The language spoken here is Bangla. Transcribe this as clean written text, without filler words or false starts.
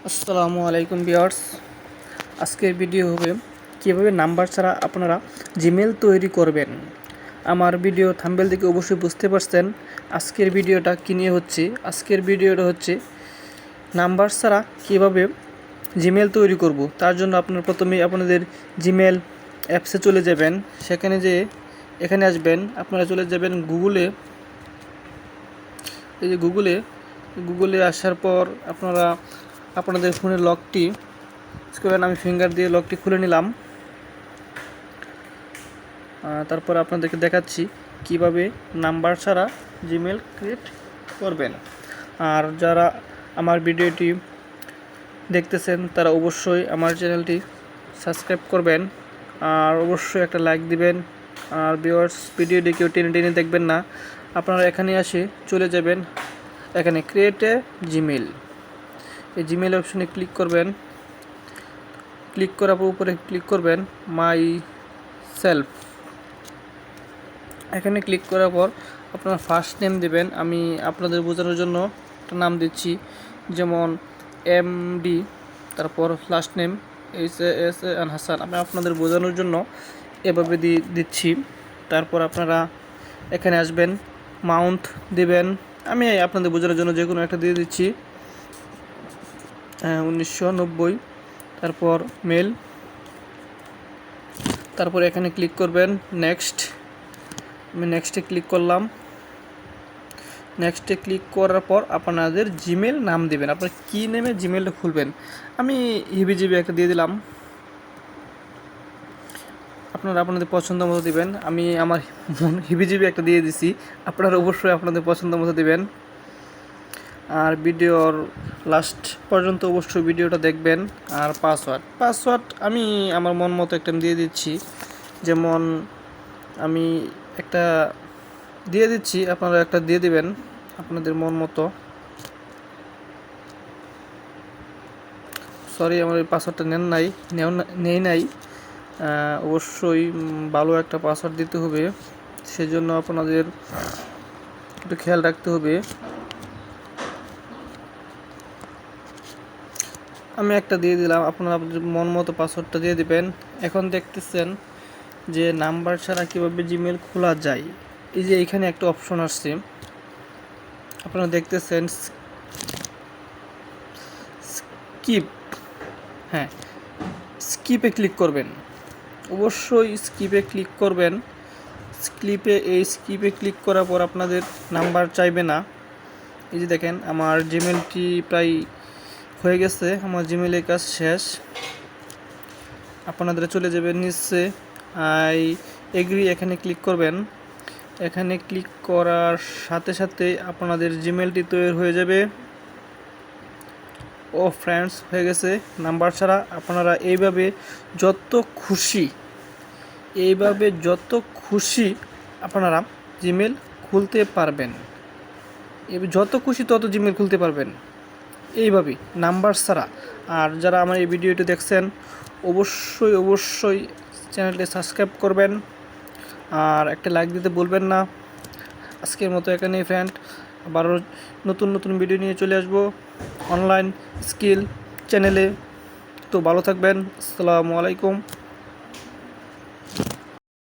আসসালামু আলাইকুম ভিউয়ার্স। আজকের ভিডিও হবে কীভাবে নাম্বার ছাড়া আপনারা জিমেল তৈরি করবেন। আমার ভিডিও থাম্বনেল থেকে অবশ্যই বুঝতে পারছেন আজকের ভিডিওটা কী নিয়ে হচ্ছে। আজকের ভিডিওটা হচ্ছে নাম্বার ছাড়া কীভাবে জিমেল তৈরি করব। তার জন্য আপনারা প্রথমেই আপনাদের জিমেল অ্যাপসে চলে যাবেন। সেখানে যেয়ে এখানে আসবেন, আপনারা চলে যাবেন গুগলে। এই যে গুগলে আসার পর আপনারা আপনাদের ফোনের লকটি করবেন। আমি ফিঙ্গার দিয়ে লকটি খুলে নিলাম। তারপর আপনাদেরকে দেখাচ্ছি কিভাবে নাম্বার ছাড়া জিমেল ক্রিয়েট করবেন। আর যারা আমার ভিডিওটি দেখতেছেন তারা অবশ্যই আমার চ্যানেলটি সাবস্ক্রাইব করবেন, আর অবশ্যই একটা লাইক দিবেন। আর ভিউয়ার্স, ভিডিওটি কেউ টেনে টেনে দেখবেন না। আপনারা এখানে আসে চলে যাবেন, এখানে ক্রিয়েট এ জিমেল, এই জিমেল অপশনে ক্লিক করবেন। ক্লিক করার পর উপরে ক্লিক করবেন মাই সেলফ। এখানে ক্লিক করার পর আপনার ফার্স্ট নেম দেবেন। আমি আপনাদের বোঝানোর জন্য একটা নাম দিচ্ছি, যেমন MD, তারপর লাস্ট নেম HASAN হাসান। আমি আপনাদের বোঝানোর জন্য এভাবে দিচ্ছি। তারপর আপনারা এখানে আসবেন, মাউন্ট দেবেন। আমি আপনাদের বোঝানোর জন্য যে কোনো একটা দিয়ে দিচ্ছি, 1990। তারপর মেল। তারপর এখানে ক্লিক করবেন নেক্সট। আমি নেক্সটে ক্লিক করলাম। নেক্সটে ক্লিক করার পর আপনাদের জিমেল নাম দেবেন, আপনার কী নেমে জিমেলটা খুলবেন। আমি হিবিজিবি একটা দিয়ে দিলাম, আপনারা আপনাদের পছন্দ মতো দিবেন। আমি আমার হিবিজিবি একটা দিয়ে দিছি, আপনারা অবশ্যই আপনাদের পছন্দ মতো দিবেন। আর ভিডিওর লাস্ট পর্যন্ত অবশ্যই ভিডিওটা দেখবেন। আর পাসওয়ার্ড আমি আমার মন মতো একটা দিয়ে দিচ্ছি, যেমন আমি একটা দিয়ে দিচ্ছি, আপনারা একটা দিয়ে দিবেন আপনাদের মন মতো। সরি, আমার এই পাসওয়ার্ডটা নেই নাই। অবশ্যই ভালো একটা পাসওয়ার্ড দিতে হবে, সেজন্য আপনাদের একটু খেয়াল রাখতে হবে। আমি একটা দিয়ে দিলাম, আপনারা আপনাদের মন মতো পাসওয়ার্ডটা দিয়ে দিবেন। এখন দেখতেছেন যে নাম্বার ছাড়া কীভাবে জিমেল খোলা যায়। এই যে এখানে একটা অপশন আসছে, আপনারা দেখতেছেন স্কিপ। হ্যাঁ, স্কিপে ক্লিক করবেন, অবশ্যই স্কিপে ক্লিক করবেন। স্কিপে ক্লিক করার পর আপনাদের নাম্বার চাইবে না। এই যে দেখেন আমার জিমেলটি প্রায় হয়ে গেছে, আমার জিমেলের কাজ শেষ। আপনাদের চলে যাবেন নিচে আই এগ্রি, এখানে ক্লিক করবেন। এখানে ক্লিক করার সাথে সাথে আপনাদের জিমেলটি তৈরি হয়ে যাবে। ও ফ্রেন্ডস, হয়ে গেছে নাম্বার ছাড়া। আপনারা এইভাবে যত খুশি আপনারা জিমেল খুলতে পারবেন, যত খুশি তত জিমেল খুলতে পারবেন এইভাবেই নাম্বার ছাড়া। আর যারা আমার এই ভিডিওটি দেখছেন অবশ্যই চ্যানেলটি সাবস্ক্রাইব করবেন, আর একটা লাইক দিতে ভুলবেন না। আজকের মতো এখানেই ফ্রেন্ড, আবারও নতুন ভিডিও নিয়ে চলে আসব অনলাইন স্কিল চ্যানেলে। তো ভালো থাকবেন। আসসালামু আলাইকুম।